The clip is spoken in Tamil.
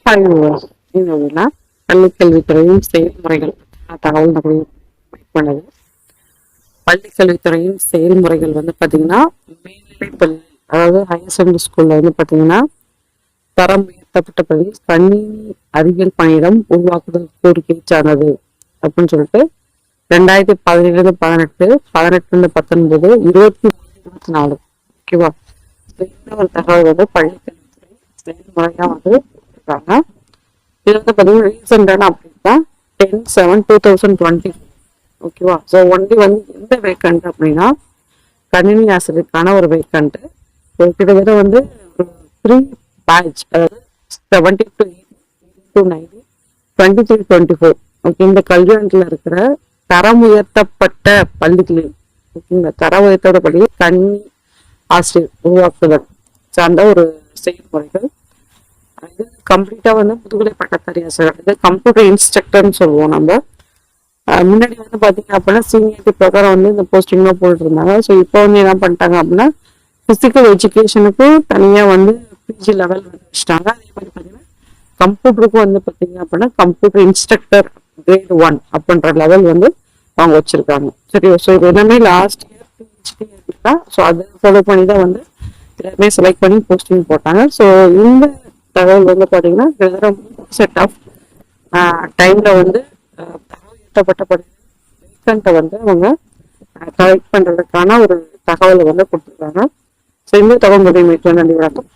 Hi viewers. இந்த இதுல பள்ளிக்கல்வித்துறையின் செயல்முறைகள் தகவல் நம்ம பண்ணுது. பள்ளிக்கல்வித்துறையின் செயல்முறைகள் வந்து பாத்தீங்கன்னா மேல்நிலை பள்ளி, அதாவது ஹையர் செகண்டரி ஸ்கூல்ல வந்து பாத்தீங்கன்னா தரம் உயர்த்தப்பட்ட பள்ளி கணினி அறிவியல் பணியிடம் உருவாக்குதல் கோரிக்கை சார்ந்தது அப்படின்னு சொல்லிட்டு 2017-18, 18-19, 20-24, ஓகேவா? இந்த ஒரு தகவல் வந்து பள்ளிக்கல்வித்துறை செயல்முறையா வந்து இருக்காங்க. இது வந்து பார்த்தீங்கன்னா ரீசெண்டான அப்டேட் தான், 10/7/2020, ஓகேவா? ஸோ ஒன்லி வந்து எந்த வேக்கண்ட் அப்படின்னா கணினி ஆசிரியருக்கான ஒரு வேக்கண்ட். கிட்டத்தட்ட வந்து ஒரு 3 பேட்ச், அதாவது 70 to 80 to 90, 23-24, ஓகே. இந்த கல்வியாண்டில் இருக்கிற தரம் உயர்த்தப்பட்ட பள்ளிகளில், ஓகேங்களா, தரம் உயர்த்தப்பட்ட பள்ளியில் கணினி ஆசிரியர் உருவாக்குதல் சார்ந்த ஒரு செயல்முறைகள். இது கம்ப்ளீட்டா வந்து முதுகலை பட்டதாரி ஆசிரியர், இது கம்ப்யூட்டர் இன்ஸ்ட்ரக்டர்னு சொல்லுவோம் நம்ம. முன்னாடி வந்து பாத்தீங்க அப்படின்னா சீனியரிட்டி பிரகாரம் வந்து இந்த போஸ்டிங்லாம் போட்டு இருந்தாங்க. ஸோ இப்போ வந்து என்ன பண்ணிட்டாங்க அப்படின்னா பிசிக்கல் எஜுகேஷனுக்கு தனியா வந்து பிஜி லெவல் வந்து வச்சுட்டாங்க. அதே மாதிரி பாத்தீங்கன்னா கம்ப்யூட்டருக்கும் வந்து பாத்தீங்க அப்படின்னா கம்ப்யூட்டர் இன்ஸ்ட்ரக்டர் கிரேட் 1 அப்படின்ற லெவல் வந்து அவங்க வச்சிருக்காங்க. சரி, ஸோ இது எல்லாமே லாஸ்ட் இயர் பிஹெச்டி தான். ஸோ அதை ஃபாலோ பண்ணி தான் வந்து எல்லாருமே செலக்ட் பண்ணி போஸ்டிங் போட்டாங்க. ஸோ இந்த தகவல் வந்து பாத்தீங்கன்னா செட் ஆஃப் டைம்ல வந்து உயர்த்தப்பட்ட வேக்கண்ட்டை வந்து அவங்க கலெக்ட் பண்றதுக்கான ஒரு தகவலை வந்து கொடுத்துருக்காங்க. ஸோ இந்த தகவல் நன்றி, வணக்கம்.